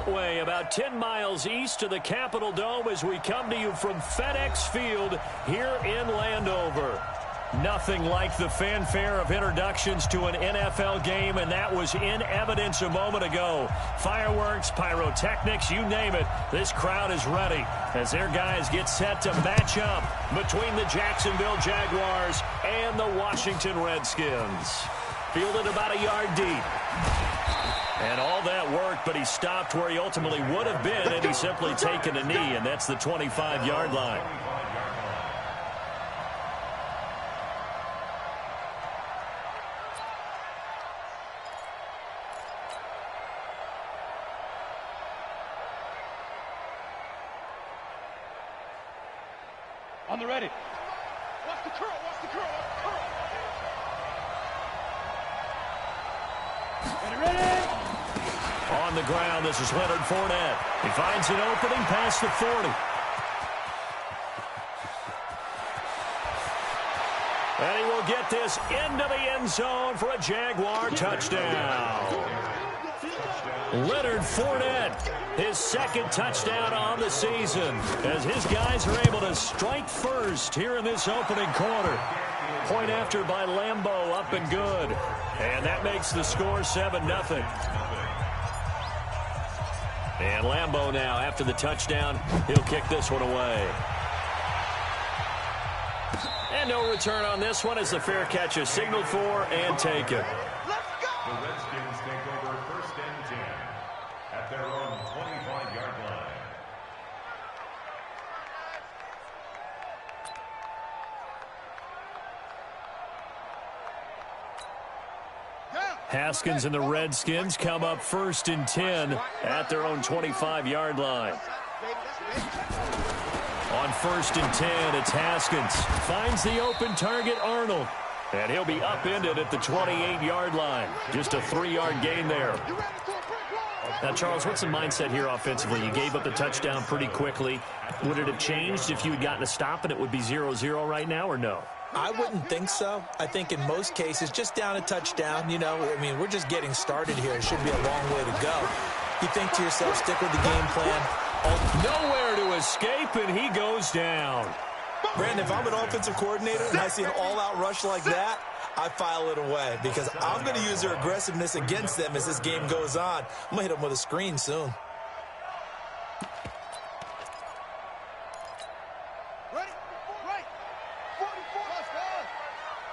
Beltway, about 10 miles east of the Capitol Dome as we come to you from FedEx Field here in Landover. Nothing like the fanfare of introductions to an NFL game, and that was in evidence a moment ago. Fireworks, pyrotechnics, you name it. This crowd is ready as their guys get set to match up between the Jacksonville Jaguars and the Washington Redskins. Fielded about a yard deep. And all that worked, but he stopped where he ultimately would have been, and he's simply taken a knee, and that's the 25-yard line. On the ready. Watch the curl, watch the curl, watch the curl. Ready. On the ground, this is Leonard Fournette. He finds an opening past the 40. And he will get this into the end zone for a Jaguar touchdown. Leonard Fournette, his second touchdown on the season, as his guys are able to strike first here in this opening quarter. Point after by Lambeau, up and good. And that makes the score 7-0. And Lambeau now, after the touchdown, he'll kick this one away. And no return on this one as the fair catch is signaled for and taken. The Redskins take over 1st and 10 at their own 25-yard line. Haskins and the Redskins come up 1st and 10 at their own 25-yard line. On 1st and 10, it's Haskins. Finds the open target, Arnold. And he'll be upended at the 28-yard line. Just a 3-yard gain there. Now, Charles, what's the mindset here offensively? You gave up the touchdown pretty quickly. Would it have changed if you had gotten a stop and it would be 0-0 right now, or no? I wouldn't think so. I think in most cases, just down a touchdown, you know, I mean, we're just getting started here. It should be a long way to go. You think to yourself, stick with the game plan. Nowhere to escape, and he goes down. Brandon, if I'm an offensive coordinator and I see an all-out rush like that, I file it away because I'm going to use their aggressiveness against them as this game goes on. I'm going to hit them with a screen soon. Ready? Right. 44.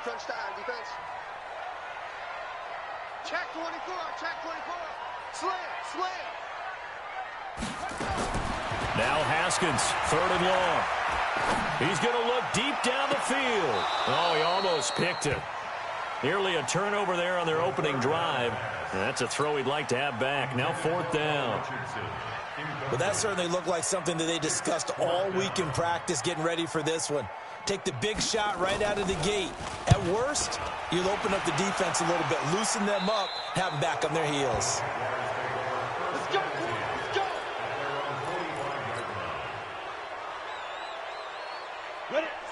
Touchdown, defense. Check 24, check 24. Slam. Now Haskins, 3rd and long. He's going to look deep down the field. Oh, he almost picked it. Nearly a turnover there on their opening drive. That's a throw he'd like to have back. Now 4th down. Well, that certainly looked like something that they discussed all week in practice getting ready for this one. Take the big shot right out of the gate. At worst, you'll open up the defense a little bit, loosen them up, have them back on their heels.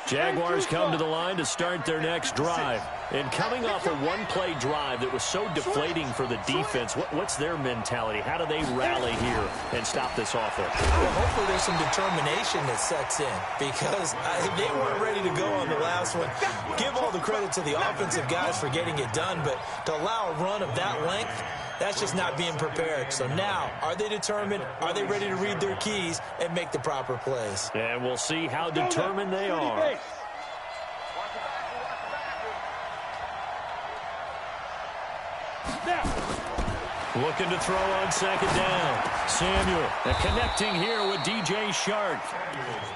Jaguars come to the line to start their next drive. And coming off a one-play drive that was so deflating for the defense, what's their mentality? How do they rally here and stop this offense? Well, hopefully there's some determination that sets in because they weren't ready to go on the last one. Give all the credit to the offensive guys for getting it done, but to allow a run of that length, that's just not being prepared. So now, are they determined? Are they ready to read their keys and make the proper plays? And we'll see how determined they are. Looking to throw on 2nd down. Samuel connecting here with DJ Shark.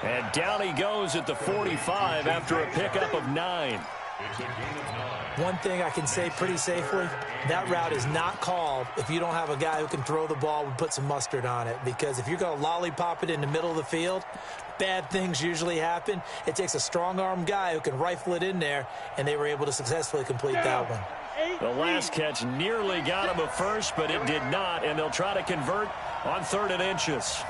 And down he goes at the 45 after a pickup of 9. One thing I can say pretty safely, that route is not called if you don't have a guy who can throw the ball and put some mustard on it. Because if you're going to lollipop it in the middle of the field, bad things usually happen. It takes a strong-arm guy who can rifle it in there, and they were able to successfully complete that one. The last catch nearly got him a first, but it did not, and they'll try to convert on 3rd and inches.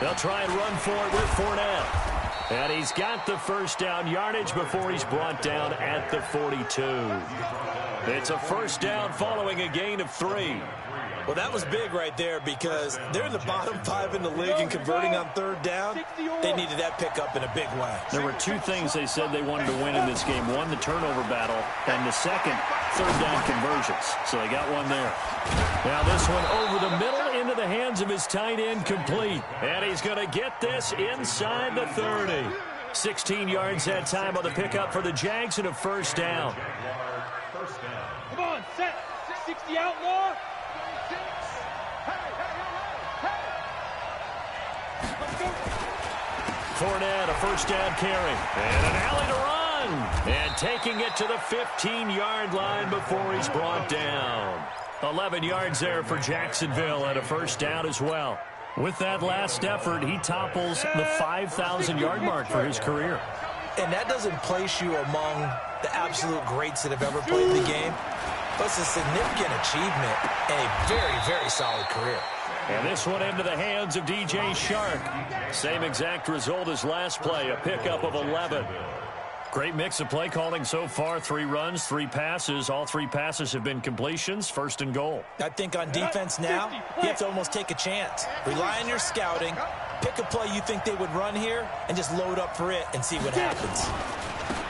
They'll try and run for it with Fournette. And he's got the 1st down yardage before he's brought down at the 42. It's a 1st down following a gain of 3. Well, that was big right there because they're in the bottom 5 in the league and converting on third down. They needed that pickup in a big way. There were two things they said they wanted to win in this game. One, the turnover battle, and the second, third down conversions. So they got one there. Now this one over the middle into the hands of his tight end, complete. And he's going to get this inside the 30. 16 yards that time on the pickup for the Jags and a first down. Come on, set. 60 outlaw. Fournette, a first down carry. And an alley to run. And taking it to the 15-yard line before he's brought down. 11 yards there for Jacksonville and a first down as well. With that last effort, he topples the 5,000-yard mark for his career. And that doesn't place you among the absolute greats that have ever played the game. But it's a significant achievement and a very, very solid career. And this one into the hands of DJ Shark. Same exact result as last play, a pickup of 11. Great mix of play calling so far. 3 runs, 3 passes. All 3 passes have been completions. First and goal. I think on defense now, you have to almost take a chance. Rely on your scouting. Pick a play you think they would run here and just load up for it and see what happens.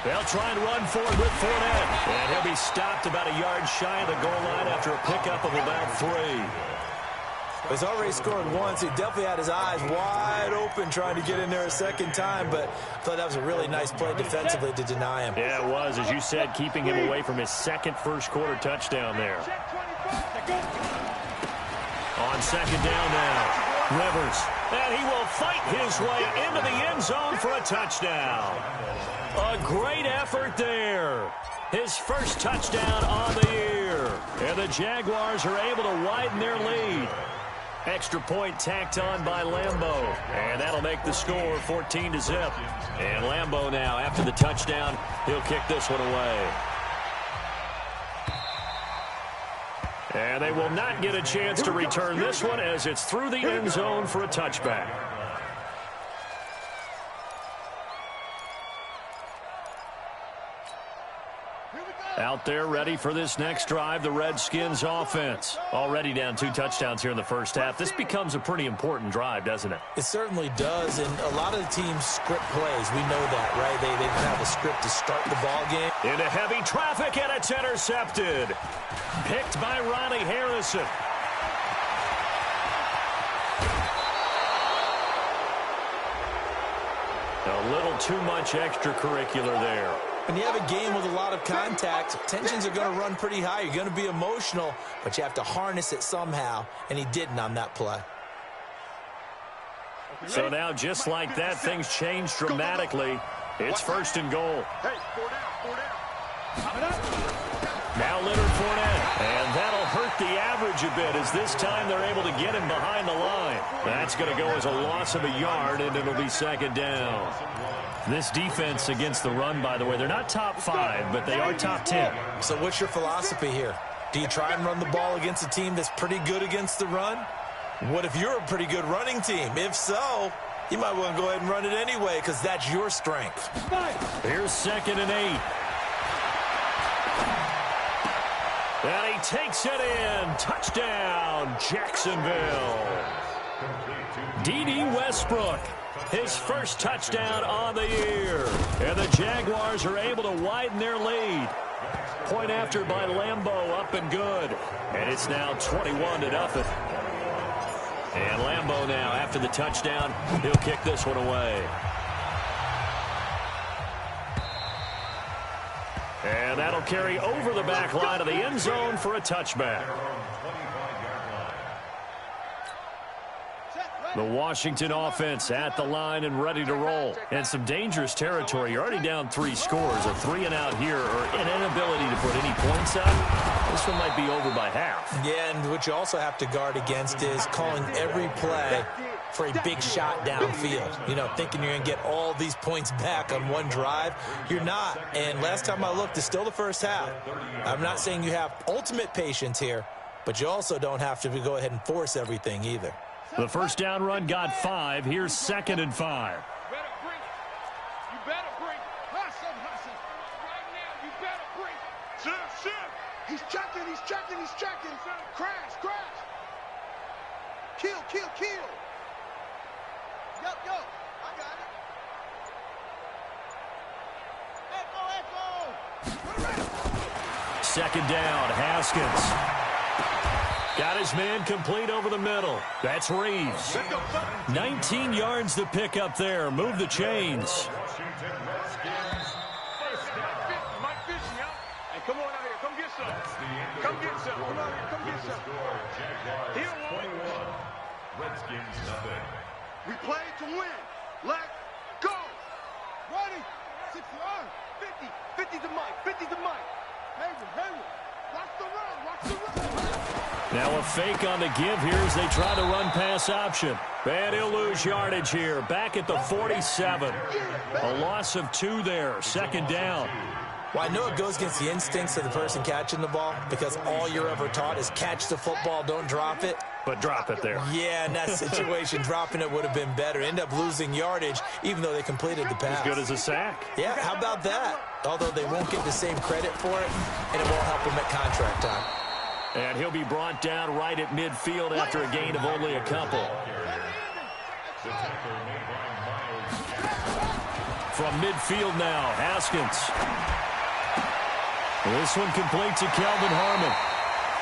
They'll try and run forward with Fournette. And he'll be stopped about a yard shy of the goal line after a pickup of about 3. He's already scored once. He definitely had his eyes wide open trying to get in there a second time, but I thought that was a really nice play defensively to deny him. Yeah, it was. As you said, keeping him away from his second first-quarter touchdown there. On second down now, Rivers. And he will fight his way into the end zone for a touchdown. A great effort there. His first touchdown on the year. And the Jaguars are able to widen their lead. Extra point tacked on by Lambeau. And that'll make the score 14-0. And Lambeau now, after the touchdown, he'll kick this one away. And they will not get a chance to return this one as it's through the end zone for a touchback. Out there ready for this next drive, the Redskins offense. Already down 2 touchdowns here in the first half. This becomes a pretty important drive, doesn't it? It certainly does, and a lot of the teams script plays. We know that, right? They have a script to start the ball game. Into heavy traffic, and it's intercepted. Picked by Ronnie Harrison. A little too much extracurricular there. When you have a game with a lot of contact, tensions are going to run pretty high. You're going to be emotional, but you have to harness it somehow, and he didn't on that play. So now, just like that, things change dramatically. It's first and goal. Now Leonard Fournette, and that'll hurt the average a bit as this time they're able to get him behind the line. That's going to go as a loss of a yard, and it'll be second down. This defense against the run, by the way, they're not top 5, but they are top 10. So what's your philosophy here? Do you try and run the ball against a team that's pretty good against the run? What if you're a pretty good running team? If so, you might want to go ahead and run it anyway because that's your strength. Here's second and 8. And he takes it in. Touchdown, Jacksonville. D.D. Westbrook. His first touchdown on the year. And the Jaguars are able to widen their lead. Point after by Lambeau, up and good. And it's now 21-0. And Lambeau now, after the touchdown, he'll kick this one away. And that'll carry over the back line of the end zone for a touchback. The Washington offense at the line and ready to roll. And some dangerous territory. You're already down 3 scores. A 3-and-out here or an inability to put any points up. This one might be over by half. Yeah, and what you also have to guard against is calling every play for a big shot downfield. You know, thinking you're going to get all these points back on one drive. You're not. And last time I looked, it's still the first half. I'm not saying you have ultimate patience here, but you also don't have to go ahead and force everything either. The first down run got 5. Here's second and 5. You better bring. Hustle. Right now, you better bring. Shift. He's checking. Crash. Kill, kill, kill. Yup, I got it. Echo. Second down, Haskins. Got his man complete over the middle. That's Reeves. 19 yards to pick up there. Move the chains. Come on out here. Come get some. Come get some. Come out here. Come get some. Here, 21. Redskins nothing. we play to win. Let's go. Ready. 60 on. 50. 50 to Mike. 50 to Mike. Hayward. Watch the run. Watch the run. Now a fake on the give here as they try to run pass option. And he'll lose yardage here. Back at the 47. A loss of 2 there. Second down. Well, I know it goes against the instincts of the person catching the ball because all you're ever taught is catch the football, don't drop it. But drop it there. Yeah, in that situation, dropping it would have been better. End up losing yardage, even though they completed the pass. As good as a sack. Yeah, how about that? Although they won't get the same credit for it, and it won't help them at contract time. And he'll be brought down right at midfield after a gain of only a couple. From midfield now, Haskins. This one complete to Kelvin Harmon.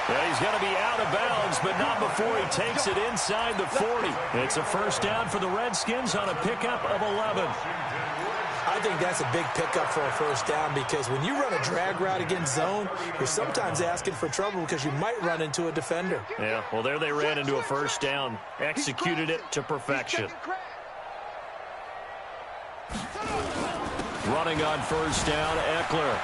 Well, he's going to be out of bounds, but not before he takes it inside the 40. It's a first down for the Redskins on a pickup of 11. I think that's a big pickup for a first down because when you run a drag route against zone, you're sometimes asking for trouble because you might run into a defender. Yeah, well, there they ran into a first down. Executed it to perfection. Running on first down, Eckler.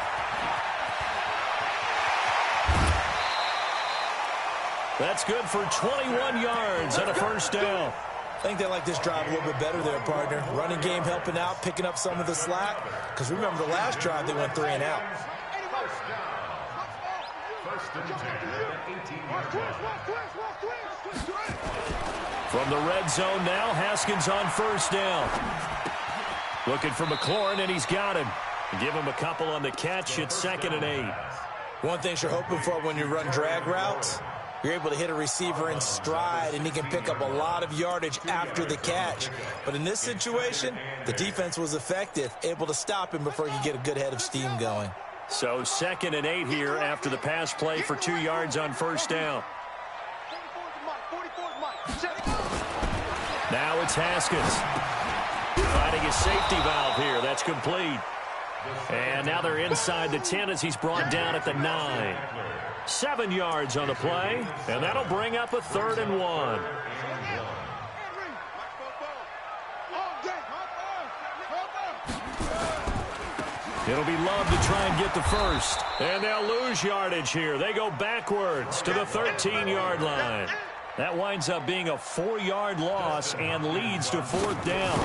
That's good for 21 yards and a first down. I think they like this drive a little bit better there, partner. Running game helping out, picking up some of the slack. Because remember the last drive, they went 3 and out. First and 10, 18-yard line. From the red zone now, Haskins on first down. Looking for McLaurin, and he's got him. Give him a couple on the catch. It's 2nd and 8. One thing you're hoping for when you run drag routes, you're able to hit a receiver in stride, and he can pick up a lot of yardage after the catch. But in this situation, the defense was effective, able to stop him before he could get a good head of steam going. So 2nd and 8 here after the pass play for 2 yards on first down. Now it's Haskins. Finding his safety valve here. That's complete. And now they're inside the 10 as he's brought down at the 9. 7 yards on the play, and that'll bring up a 3rd and 1. It'll be Love to try and get the first. And they'll lose yardage here. They go backwards to the 13-yard line. That winds up being a 4-yard loss and leads to 4th down.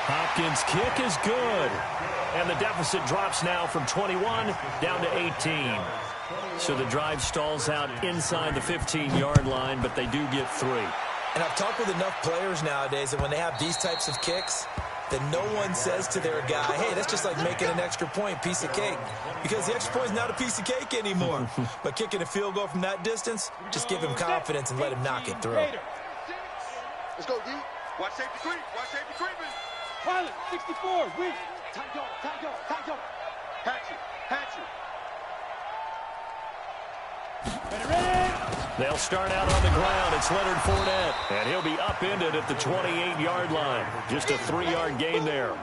Hopkins' kick is good. And the deficit drops now from 21 down to 18. So the drive stalls out inside the 15-yard line, but they do get 3. And I've talked with enough players nowadays that when they have these types of kicks, that no one says to their guy, hey, that's just like making an extra point, piece of cake. Because the extra point is not a piece of cake anymore. But kicking a field goal from that distance, just give him confidence and let him knock it through. Let's go, D. Watch safety creep. Watch safety creeping. Pilot, 64, weak. Tight dog. Hatch it. Ready. They'll start out on the ground. It's Leonard Fournette. And he'll be upended at the 28-yard line. Just a 3-yard gain there.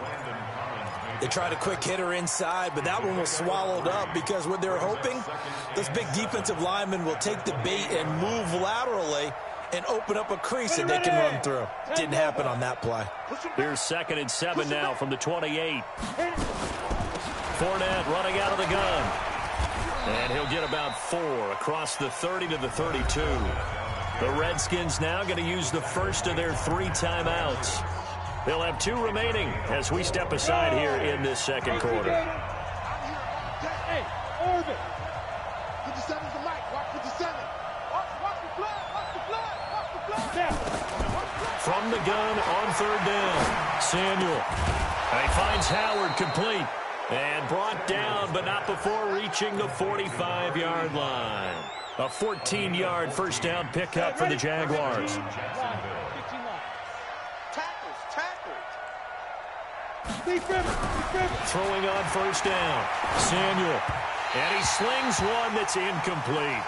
They tried a quick hitter inside, but that one was swallowed up because what they're hoping, this big defensive lineman will take the bait and move laterally and open up a crease that they can run through. Didn't happen on that play. Here's 2nd and 7 now from the 28. Fournette running out of the gun. And he'll get about 4 across the 30 to the 32. The Redskins now going to use the first of their 3 timeouts. They'll have 2 remaining as we step aside here in this second quarter. Hey, Irvin. 57's the mic. Watch 57. Watch the blood. From the gun on 3rd down. Samuel. And he finds Howard complete. And brought down, but not before reaching the 45-yard line. A 14-yard first down pickup for the Jaguars. Throwing on first down. Samuel. And he slings one that's incomplete.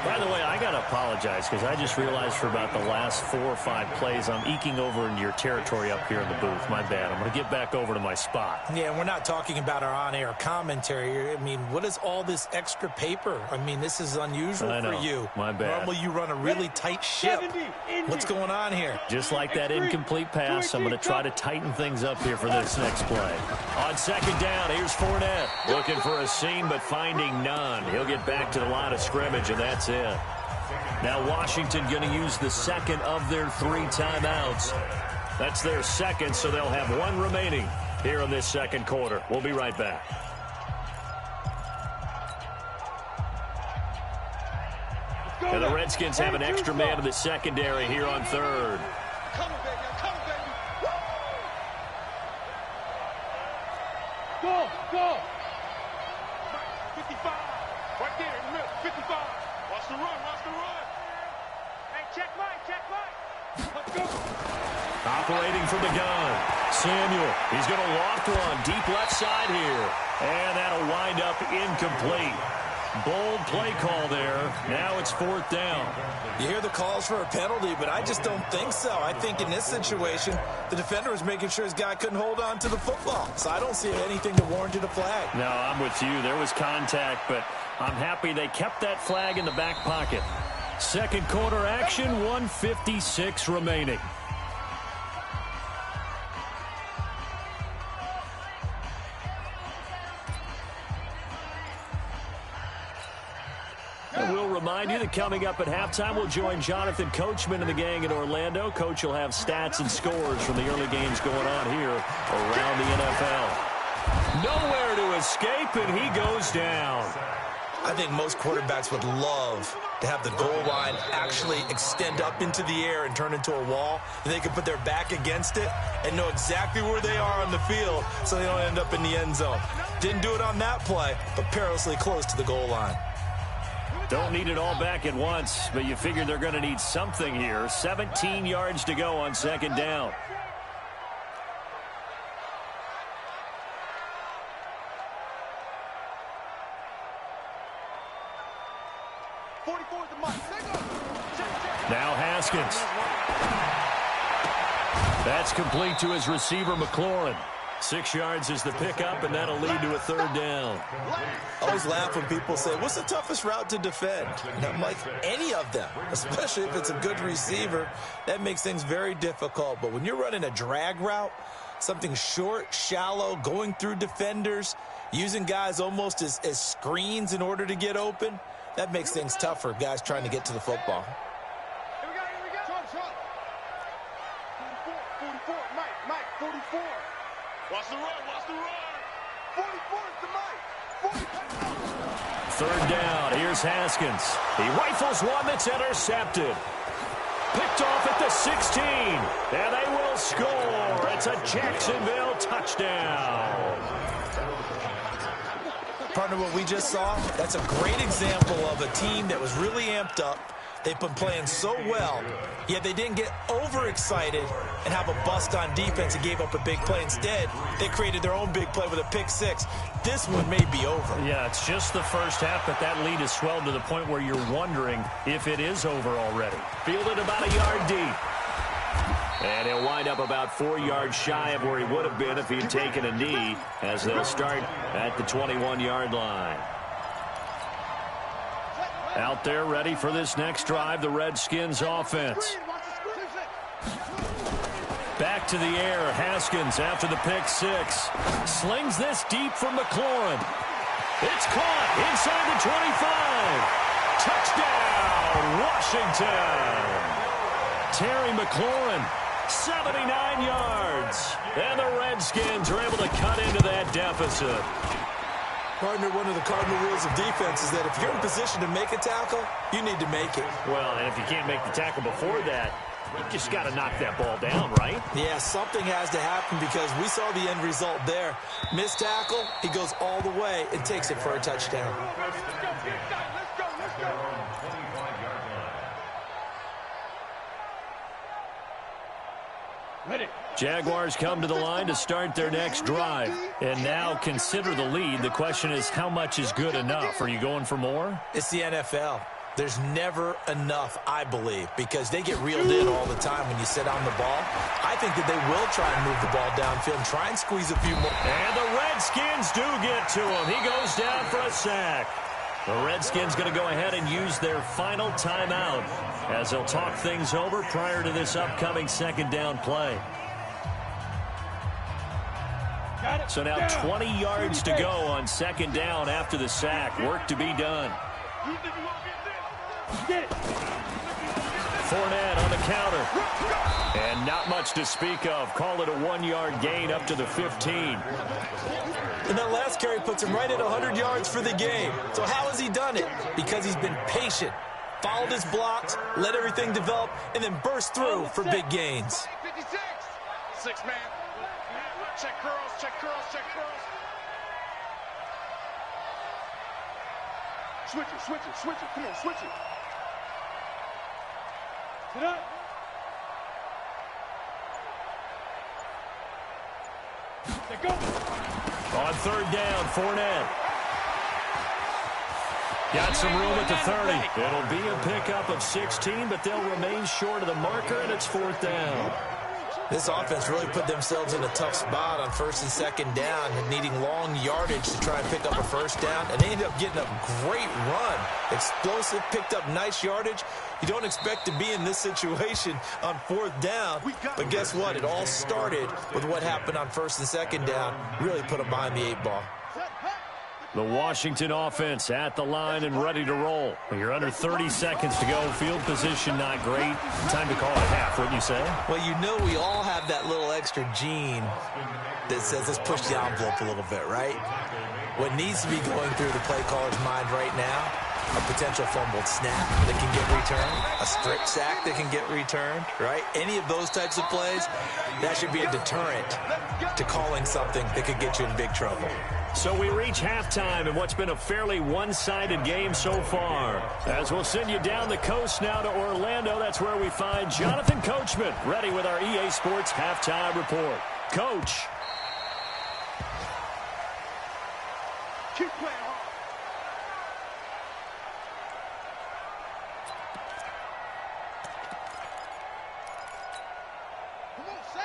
By the way, I got to apologize because I just realized for about the last 4 or 5 plays, I'm eking over into your territory up here in the booth. My bad. I'm going to get back over to my spot. Yeah, and we're not talking about our on-air commentary. I mean, what is all this extra paper? I mean, this is unusual for you. My bad. Normally you run a really tight ship. What's going on here? Just like that incomplete pass, I'm going to try to tighten things up here for this next play. On second down, here's Fournette. Looking for a seam, but finding none. He'll get back to the line of scrimmage, and that's it. Now Washington going to use the second of their 3 timeouts. That's their second, so they'll have 1 remaining here in this second quarter. We'll be right back. And the Redskins have an extra man in the secondary here on third. Come on, baby. Come on, baby. Woo! Go! 55. Right there in the middle. 55. Watch the run. Watch the run. Hey, check Mike. Check Mike. Let's go. Operating from the gun. Samuel. He's going to loft one deep left side here. And that'll wind up incomplete. Bold play call there. Now it's 4th down. You hear the calls for a penalty, but I just don't think so. I think in this situation, the defender was making sure his guy couldn't hold on to the football. So I don't see anything that warranted a flag. No, I'm with you. There was contact, but I'm happy they kept that flag in the back pocket. Second quarter action, 1:56 remaining. And we'll remind you that coming up at halftime, we'll join Jonathan Coachman and the gang in Orlando. Coach will have stats and scores from the early games going on here around the NFL. Nowhere to escape, and he goes down. I think most quarterbacks would love to have the goal line actually extend up into the air and turn into a wall. And they can put their back against it and know exactly where they are on the field so they don't end up in the end zone. Didn't do it on that play, but perilously close to the goal line. Don't need it all back at once, but you figure they're going to need something here. 17 yards to go on second down. Now Haskins. That's complete to his receiver, McLaurin. 6 yards is the pickup, and that'll lead to a 3rd down. I always laugh when people say, what's the toughest route to defend? And I'm like, any of them, especially if it's a good receiver. That makes things very difficult. But when you're running a drag route, something short, shallow, going through defenders, using guys almost as screens in order to get open, that makes things tough for guys trying to get to the football. Here we go. 44, Mike, 44. Watch the run. 44 is the Mike. 3rd down. Here's Haskins. He rifles one that's intercepted. Picked off at the 16. And they will score. It's a Jacksonville touchdown. Partner, what we just saw, that's a great example of a team that was really amped up. They've been playing so well, yet they didn't get overexcited and have a bust on defense and gave up a big play. Instead, they created their own big play with a pick 6. This one may be over. Yeah, it's just the first half, but that lead has swelled to the point where you're wondering if it is over already. Fielded about a yard deep. And he'll wind up about 4 yards shy of where he would have been if he had taken a knee, as they'll start at the 21-yard line. Out there ready for this next drive, the Redskins offense. Back to the air, Haskins after the pick 6. Slings this deep from McLaurin. It's caught inside the 25. Touchdown, Washington. Terry McLaurin, 79 yards. And the Redskins are able to cut into that deficit. Partner, one of the cardinal rules of defense is that if you're in position to make a tackle, you need to make it. Well, and if you can't make the tackle before that, you just got to knock that ball down, right? Yeah, something has to happen because we saw the end result there. Missed tackle, he goes all the way and takes it for a touchdown. Let's go. Jaguars come to the line to start their next drive. And now consider the lead. The question is, how much is good enough? Are you going for more? It's the NFL. There's never enough, I believe, because they get reeled in all the time when you sit on the ball. I think that they will try and move the ball downfield and try and squeeze a few more. And the Redskins do get to him. He goes down for a sack. The Redskins going to go ahead and use their final timeout as they'll talk things over prior to this upcoming second down play. So now 20 yards to go on second down after the sack. Work to be done. Fournette on the counter. And not much to speak of. Call it a 1-yard gain up to the 15. And that last carry puts him right at 100 yards for the game. So how has he done it? Because he's been patient, followed his blocks, let everything develop, and then burst through for big gains. 56. 6-man. Check curls, check curls, check curls. Switch it, switch it, switch it. Come on, switch it. Sit up. Let go. On third down, Fournette. Got some room at the 30. It'll be a pickup of 16, but they'll remain short of the marker, and it's fourth down. This offense really put themselves in a tough spot on first and second down, needing long yardage to try and pick up a first down, and they ended up getting a great run. Explosive, picked up nice yardage. You don't expect to be in this situation on fourth down, but guess what? It all started with what happened on first and second down. Really put them behind the 8 ball. The Washington offense at the line and ready to roll. You're under 30 seconds to go. Field position not great. Time to call it a half, wouldn't you say? Well, you know we all have that little extra gene that says let's push the envelope a little bit, right? What needs to be going through the play caller's mind right now, a potential fumbled snap that can get returned, a strip sack that can get returned, right? Any of those types of plays, that should be a deterrent to calling something that could get you in big trouble. So we reach halftime in what's been a fairly one-sided game so far. As we'll send you down the coast now to Orlando, that's where we find Jonathan Coachman ready with our EA Sports halftime report. Coach. Keep playing hard.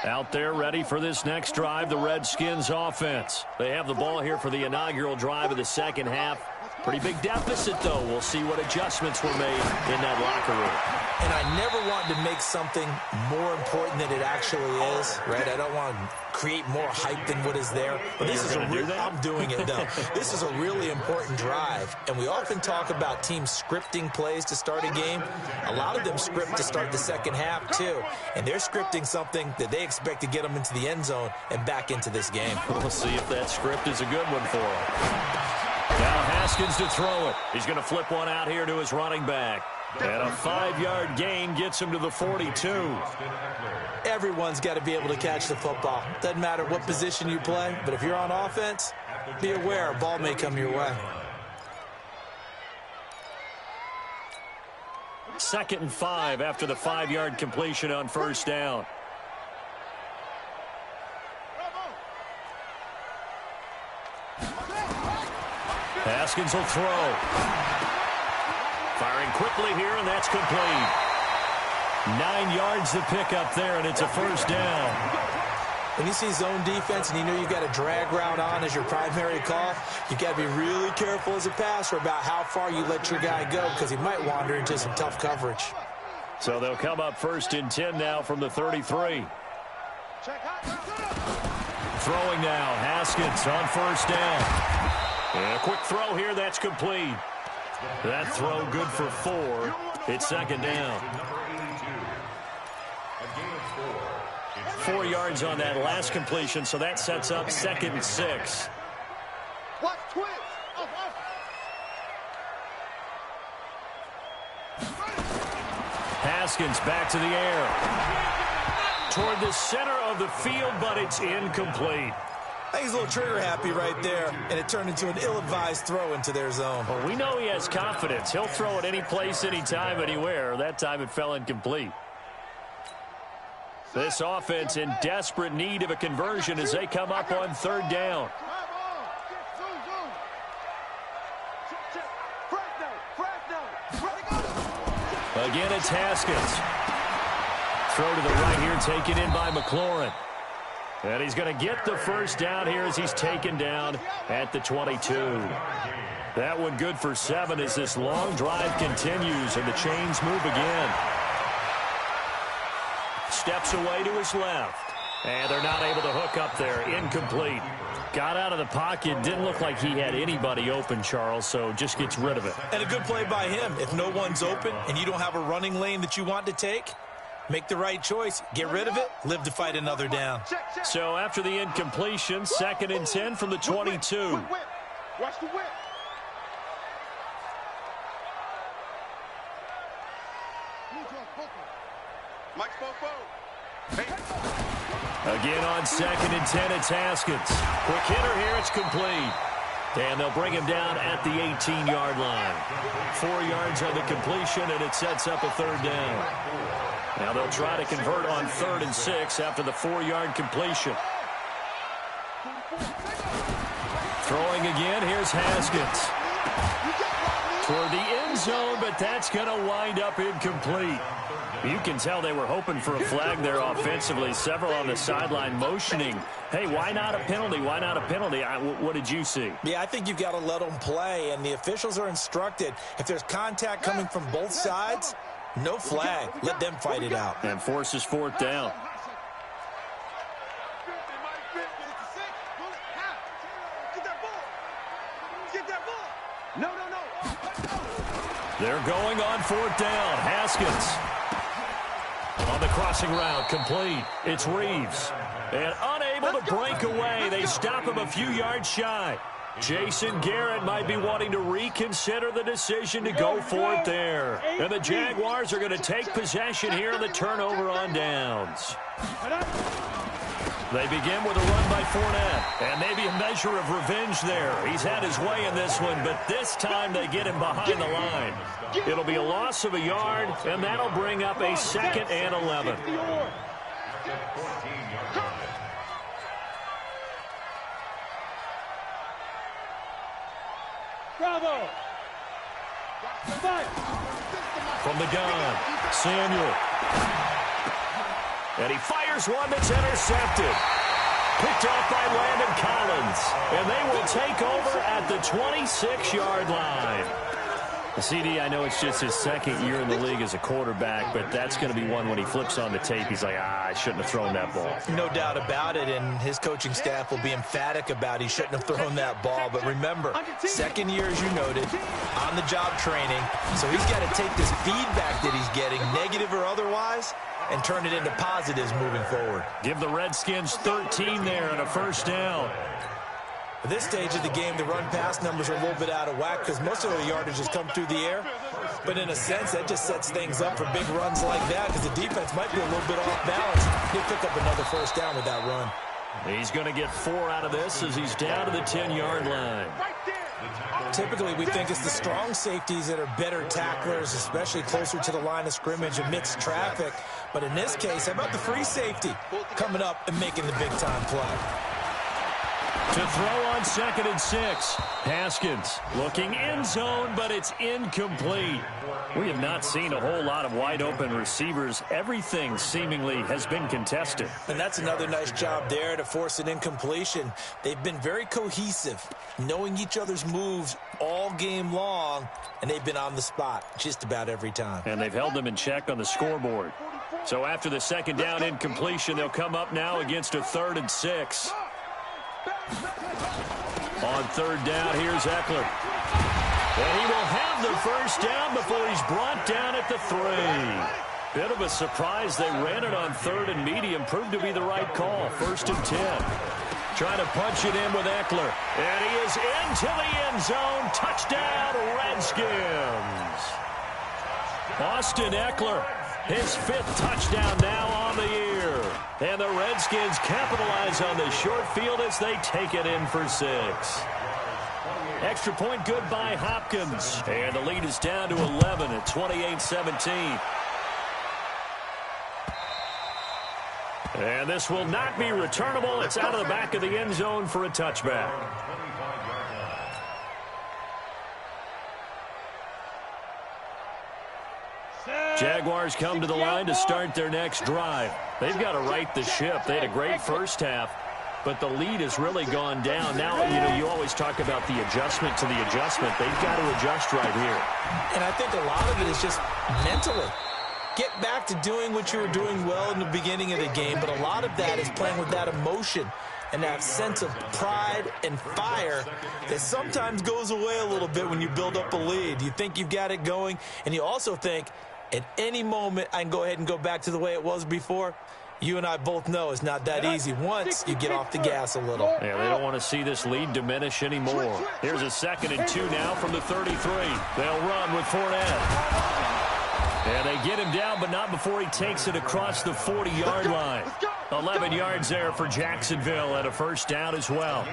Out there ready for this next drive, the Redskins offense. They have the ball here for the inaugural drive of the second half. Pretty big deficit, though. We'll see what adjustments were made in that locker room. And I never want to make something more important than it actually is, right? I don't want to create more hype than what is there. But this is I'm doing it, though. This is a really important drive. And we often talk about teams scripting plays to start a game. A lot of them script to start the second half, too. And they're scripting something that they expect to get them into the end zone and back into this game. We'll see if that script is a good one for them. Now Haskins to throw it. He's going to flip one out here to his running back. And a 5-yard gain gets him to the 42. Everyone's got to be able to catch the football. Doesn't matter what position you play, but if you're on offense, be aware a ball may come your way. 2nd and 5 after the 5-yard completion on first down. Haskins will throw. Firing quickly here, and that's complete. 9 yards to pick up there, and it's a first down. When you see zone defense and you know you've got a drag route on as your primary call, you've got to be really careful as a passer about how far you let your guy go because he might wander into some tough coverage. So they'll come up 1st and 10 now from the 33. Throwing now, Haskins on first down. And a quick throw here, that's complete. That throw good for 4. It's 2nd down. 4 yards on that last completion, so that sets up 2nd and 6. Watch twins. Haskins back to the air. Toward the center of the field, but it's incomplete. I think he's a little trigger happy right there, and it turned into an ill-advised throw into their zone. Well, we know he has confidence. He'll throw it any place, anytime, anywhere. That time it fell incomplete. This offense in desperate need of a conversion as they come up on third down. Again, it's Haskins. Throw to the right here, taken in by McLaurin. And he's going to get the first down here as he's taken down at the 22. That one good for 7 as this long drive continues and the chains move again. Steps away to his left. And they're not able to hook up there. Incomplete. Got out of the pocket. Didn't look like he had anybody open, Charles, so just gets rid of it. And a good play by him. If no one's open and you don't have a running lane that you want to take, make the right choice. Get rid of it. Live to fight another down. So after the incompletion, 2nd and 10 from the 22. Watch the whip. Mike Fofo. Again on 2nd and 10, it's Haskins. Quick hitter here, it's complete. And they'll bring him down at the 18-yard line. 4 yards on the completion, and it sets up a third down. Now they'll try to convert on 3rd and 6 after the 4-yard completion. Throwing again, here's Haskins. Toward the end zone, but that's going to wind up incomplete. You can tell they were hoping for a flag there offensively. Several on the sideline motioning. Hey, why not a penalty? Why not a penalty? What did you see? Yeah, I think you've got to let them play, and the officials are instructed. If there's contact coming from both sides, no flag. Let them fight it out. And forces 4th down. They're going on 4th down. Haskins. On the crossing route, complete. It's Reeves. And unable to break away. They stop him a few yards shy. Jason Garrett might be wanting to reconsider the decision to go for it there. And the Jaguars are going to take possession here on the turnover on downs. They begin with a run by Fournette. And maybe a measure of revenge there. He's had his way in this one, but this time they get him behind the line. It'll be a loss of a yard, and that'll bring up a 2nd and 11. Bravo! From the gun, Samuel. And he fires one that's intercepted. Picked off by Landon Collins. And they will take over at the 26-yard line. CD, I know it's just his 2nd year in the league as a quarterback, but that's going to be one when he flips on the tape. He's like, I shouldn't have thrown that ball. No doubt about it, and his coaching staff will be emphatic about he shouldn't have thrown that ball. But remember, 2nd year, as you noted, on-the-job training. So he's got to take this feedback that he's getting, negative or otherwise, and turn it into positives moving forward. Give the Redskins 13 there and a first down. At this stage of the game, the run-pass numbers are a little bit out of whack because most of the yardage has come through the air. But in a sense, that just sets things up for big runs like that because the defense might be a little bit off balance. He'll pick up another first down with that run. He's going to get 4 out of this as he's down to the 10-yard line. Typically, we think it's the strong safeties that are better tacklers, especially closer to the line of scrimmage amidst traffic. But in this case, how about the free safety coming up and making the big-time play? To throw on 2nd and 6. Haskins looking end zone, but it's incomplete. We have not seen a whole lot of wide-open receivers. Everything seemingly has been contested. And that's another nice job there to force an incompletion. They've been very cohesive, knowing each other's moves all game long, and they've been on the spot just about every time. And they've held them in check on the scoreboard. So after the 2nd down incompletion, they'll come up now against a 3rd and 6. On 3rd down, here's Eckler. And he will have the first down before he's brought down at the 3. Bit of a surprise. They ran it on 3rd and medium. Proved to be the right call. 1st and 10. Trying to punch it in with Eckler. And he is into the end zone. Touchdown, Redskins. Austin Eckler, his 5th touchdown now on the year. And the Redskins capitalize on the short field as they take it in for 6. Extra point good by Hopkins. And the lead is down to 11 at 28-17. And this will not be returnable. It's out of the back of the end zone for a touchback. Jaguars come to the line to start their next drive. They've got to right the ship. They had a great first half, but the lead has really gone down. Now, you always talk about the adjustment to the adjustment. They've got to adjust right here. And I think a lot of it is just mentally. Get back to doing what you were doing well in the beginning of the game, but a lot of that is playing with that emotion and that sense of pride and fire that sometimes goes away a little bit when you build up a lead. You think you've got it going, and you also think at any moment I can go ahead and go back to the way it was before. You and I both know it's not that easy once you get off the gas a little. Yeah, they don't want to see this lead diminish anymore. Here's a 2nd and 2 now from the 33. They'll run with Fournette. And they get him down, but not before he takes it across the 40-yard line. 11 yards there for Jacksonville and a first down as well.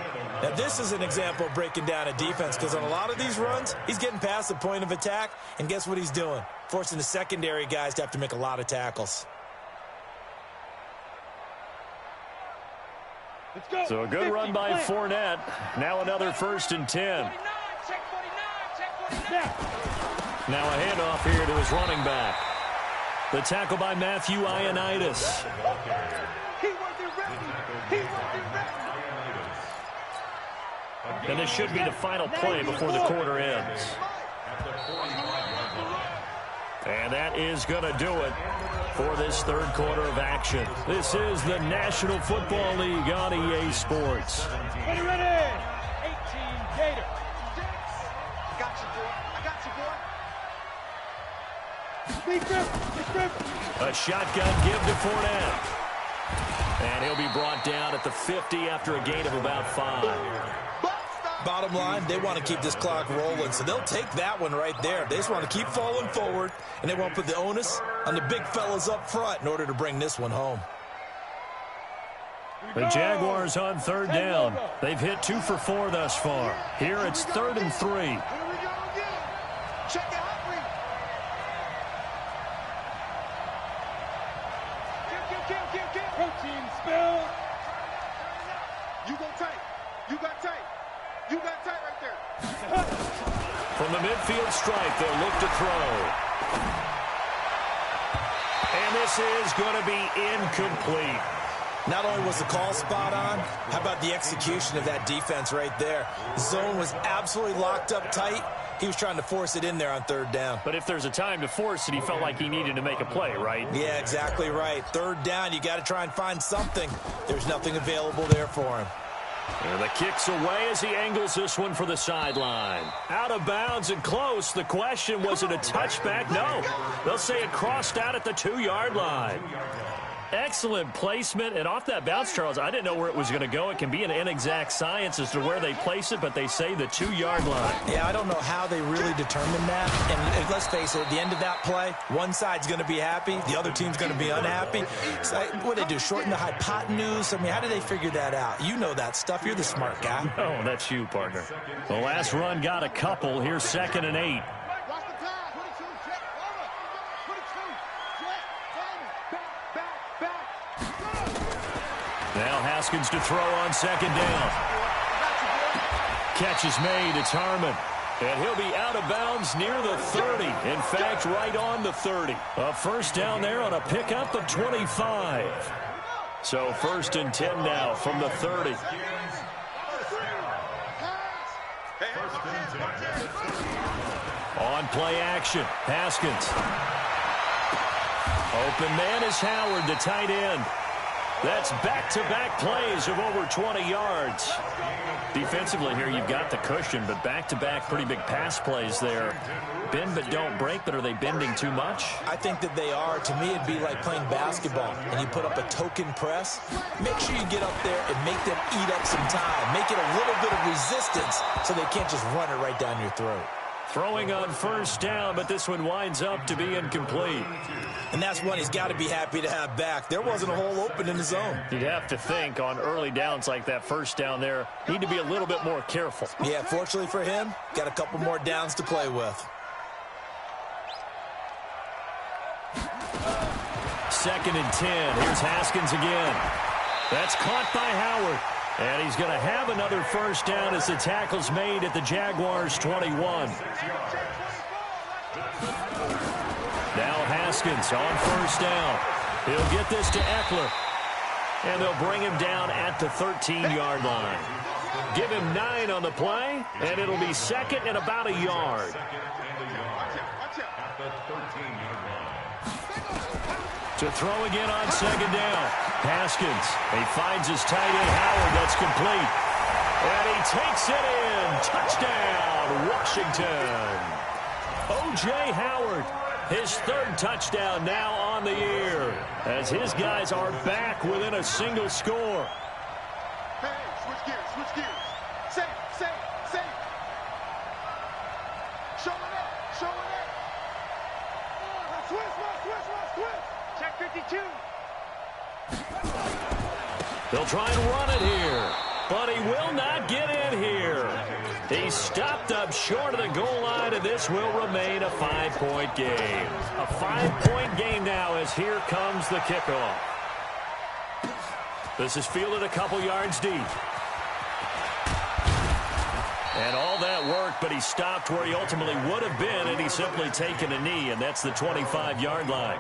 Now, this is an example of breaking down a defense because on a lot of these runs, he's getting past the point of attack, and guess what he's doing? Forcing the secondary guys to have to make a lot of tackles. So a good run by Fournette. Now another 1st and 10. Now a handoff here to his running back. The tackle by Matthew Ioannidis. And this should be the final play before the quarter ends. And that is going to do it for this 3rd quarter of action. This is the National Football League on EA Sports. Ready, 18 Gator. I got you, boy. A shotgun give to Fournette. And he'll be brought down at the 50 after a gain of about 5. Bottom line, they want to keep this clock rolling, so they'll take that one right there. They just want to keep falling forward, and they want to put the onus on the big fellas up front in order to bring this one home. The Jaguars on 3rd down. They've hit 2 for 4 thus far. Here it's 3rd and 3. Here we go again. Check it out. Protein spill. You go tight. You got tight. You got tight right there. From the midfield stripe, they'll look to throw. And this is going to be incomplete. Not only was the call spot on, how about the execution of that defense right there? The zone was absolutely locked up tight. He was trying to force it in there on 3rd down. But if there's a time to force it, he felt like he needed to make a play, right? Yeah, exactly right. 3rd down, you got to try and find something. There's nothing available there for him. And the kick's away as he angles this one for the sideline. Out of bounds and close. The question, was it a touchback? No. They'll say it crossed out at the 2-yard line. Excellent placement, and off that bounce, Charles, I didn't know where it was going to go. It can be an inexact science as to where they place it, but they say the 2-yard line. Yeah, I don't know how they really determined that. And let's face it, at the end of that play, one side's going to be happy, the other team's going to be unhappy. So, what do they do, shorten the hypotenuse? I mean, how do they figure that out? You know that stuff. You're the smart guy. Oh, that's you, partner. The last run got a couple. Here's 2nd and 8. Now Haskins to throw on 2nd down. Catch is made. It's Harmon. And he'll be out of bounds near the 30. In fact, right on the 30. A first down there on a pickup of 25. So 1st and 10 now from the 30. On play action. Haskins. Open man is Howard, the tight end. That's back-to-back plays of over 20 yards. Defensively here, you've got the cushion, but back-to-back pretty big pass plays there. Bend but don't break, but are they bending too much? I think that they are. To me, it'd be like playing basketball, and you put up a token press. Make sure you get up there and make them eat up some time. Make it a little bit of resistance so they can't just run it right down your throat. Throwing on first down, but this one winds up to be incomplete. And that's one he's got to be happy to have back. There wasn't a hole open in the zone. You'd have to think on early downs like that first down there, need to be a little bit more careful. Yeah, fortunately for him, got a couple more downs to play with. 2nd and 10. Here's Haskins again. That's caught by Howard. And he's going to have another first down as the tackle's made at the Jaguars' 21. Now Haskins on first down. He'll get this to Eckler. And they'll bring him down at the 13-yard line. Give him 9 on the play, and it'll be 2nd and about a yard. To throw again on 2nd down. Haskins. He finds his tight end, Howard. That's complete. And he takes it in. Touchdown, Washington. O.J. Howard, his 3rd touchdown now on the year, as his guys are back within a single score. Hey, switch gears. Safe. Show it up. Switch. Check 52. They'll try and run it here, but he will not get in here. He's stopped up short of the goal line, and this will remain a 5-point game. A 5-point game now as here comes the kickoff. This is fielded a couple yards deep. And all that work, but he stopped where he ultimately would have been, and he's simply taken a knee, and that's the 25-yard line.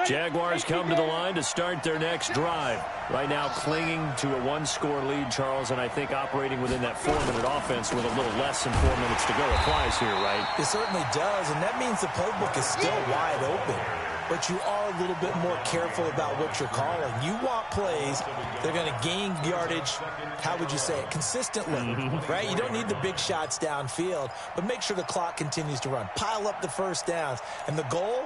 Jaguars come to the line to start their next drive. Right now clinging to a 1-score lead, Charles, and I think operating within that 4-minute offense with a little less than 4 minutes to go applies here, right? It certainly does, and that means the playbook is still wide open. But you are a little bit more careful about what you're calling. You want plays, they're going to gain yardage, how would you say it, consistently, right? You don't need the big shots downfield, but make sure the clock continues to run. Pile up the first downs, and the goal,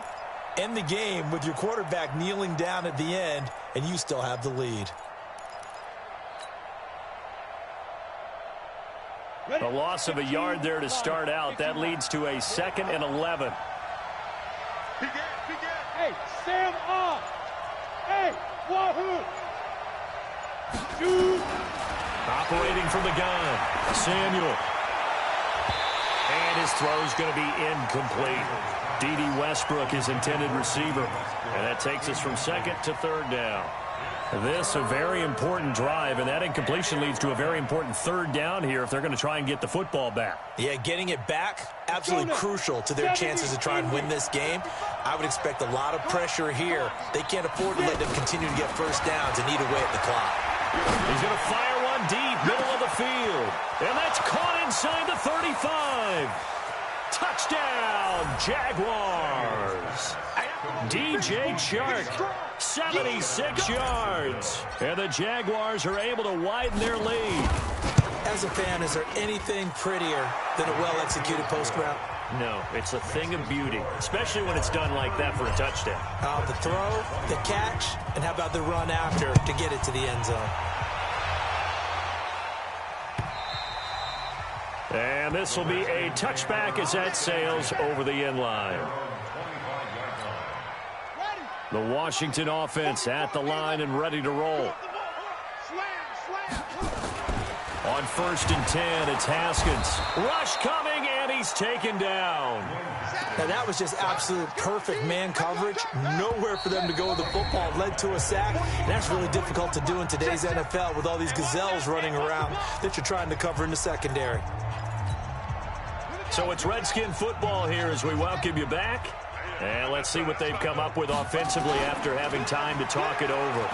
end the game with your quarterback kneeling down at the end, and you still have the lead. A loss of a yard there to start out. That leads to a 2nd and 11. Hey, Sam off. Hey, wahoo. Operating from the gun, Samuel. And his throw's going to be incomplete. D.D. Westbrook, his intended receiver. And that takes us from 2nd to 3rd down. This a very important drive, and that incompletion leads to a very important 3rd down here if they're going to try and get the football back. Yeah, getting it back, absolutely crucial to their chances to try and win this game. I would expect a lot of pressure here. They can't afford to let them continue to get first downs and eat away at the clock. He's going to fire one deep, middle of the field. And that's caught inside the 35. Touchdown, Jaguars. DJ Chark, 76 yards. And the Jaguars are able to widen their lead. As a fan, is there anything prettier than a well-executed post route? No, it's a thing of beauty, especially when it's done like that for a touchdown. The throw, the catch, and how about the run after to get it to the end zone? And this will be a touchback as that sails over the end line. The Washington offense at the line and ready to roll. On 1st and 10, it's Haskins. Rush coming, and he's taken down. Now, that was just absolute perfect man coverage. Nowhere for them to go with the football. Led to a sack. And that's really difficult to do in today's NFL with all these gazelles running around that you're trying to cover in the secondary. So it's Redskin football here as we welcome you back. And let's see what they've come up with offensively after having time to talk it over.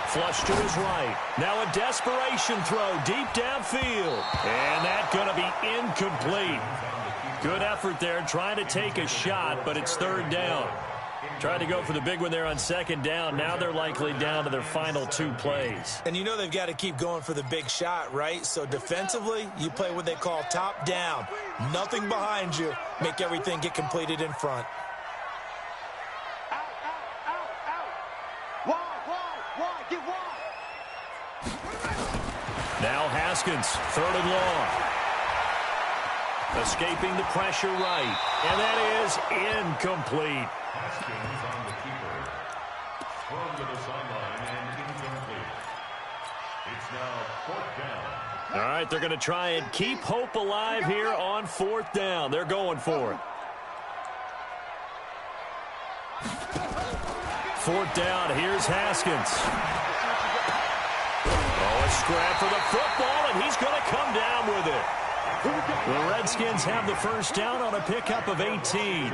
Flush to his right. Now a desperation throw deep downfield. And that's going to be incomplete. Good effort there trying to take a shot, but it's 3rd down. Tried to go for the big one there on 2nd down. Now they're likely down to their final 2 plays. And you know they've got to keep going for the big shot, right? So defensively, you play what they call top down. Nothing behind you. Make everything get completed in front. Wide, get wide. Now Haskins, 3rd and long. Escaping the pressure right. And that is incomplete. Haskins on the keeper. Thrown to the sideline and incomplete. It's now 4th down. All right, they're going to try and keep hope alive here on 4th down. They're going for it. 4th down, here's Haskins. Oh, a scrap for the football, and he's going to come down with it. The Redskins have the first down on a pickup of 18.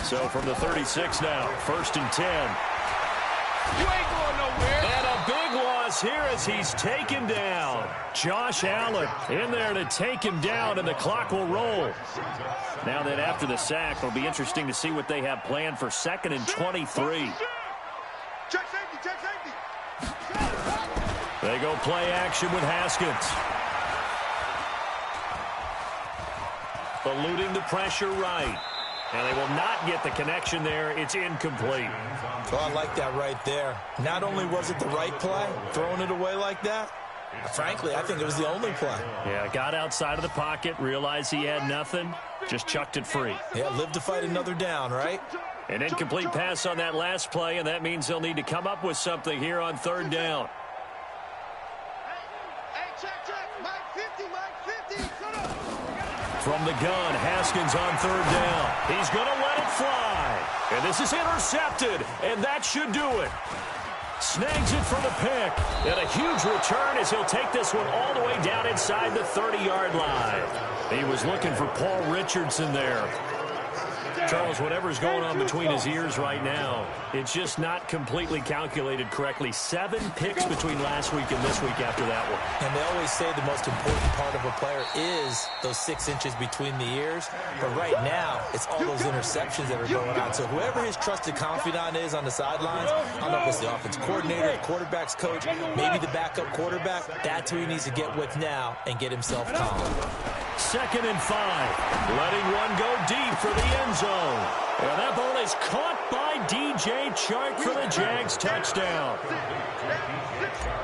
So from the 36 now, 1st and 10. You ain't going nowhere. And a big loss here as he's taken down. Josh Allen in there to take him down, and the clock will roll. Now then, after the sack, it'll be interesting to see what they have planned for 2nd and 23. Check safety, check safety. They go play action with Haskins. Eluding the pressure right. And they will not get the connection there. It's incomplete. Oh, I like that right there. Not only was it the right play, throwing it away like that, frankly, I think it was the only play. Yeah, got outside of the pocket, realized he had nothing, just chucked it free. Yeah, live to fight another down, right? An incomplete pass on that last play, and that means they'll need to come up with something here on 3rd down. Hey, check. Mike 50, Mike 50. Shut up. From the gun, Haskins on 3rd down. He's going to let it fly. And this is intercepted, and that should do it. Snags it for the pick. And a huge return as he'll take this one all the way down inside the 30-yard line. He was looking for Paul Richardson there. Charles, whatever's going on between his ears right now, it's just not completely calculated correctly. 7 picks between last week and this week after that one. And they always say the most important part of a player is those 6 inches between the ears. But right now, it's all those interceptions that are going on. So whoever his trusted confidant is on the sidelines, I don't know if it's the offense coordinator, the quarterback's coach, maybe the backup quarterback, that's who he needs to get with now and get himself calm. 2nd and 5. Letting one go deep for the end zone. And that ball is caught by DJ Chark for the Jags touchdown.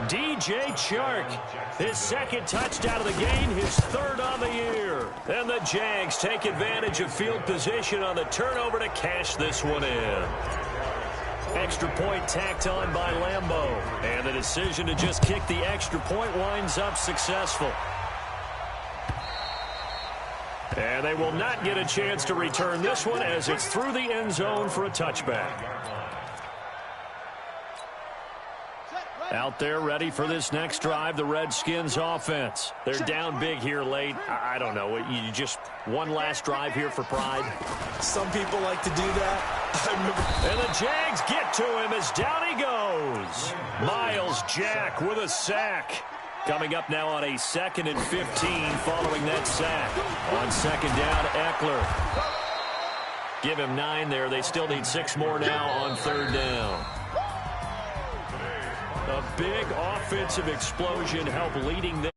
DJ Chark, his 2nd touchdown of the game, his 3rd on the year. And the Jags take advantage of field position on the turnover to cash this one in. Extra point tacked on by Lambeau. And the decision to just kick the extra point winds up successful. And they will not get a chance to return this one as it's through the end zone for a touchback. Out there ready for this next drive, the Redskins offense. They're down big here late. I don't know. You just one last drive here for pride. Some people like to do that. And the Jags get to him as down he goes. Miles Jack with a sack. Coming up now on a 2nd and 15 following that sack. On 2nd down, Eckler. Give him 9 there. They still need 6 more now on 3rd down. A big offensive explosion helped leading them.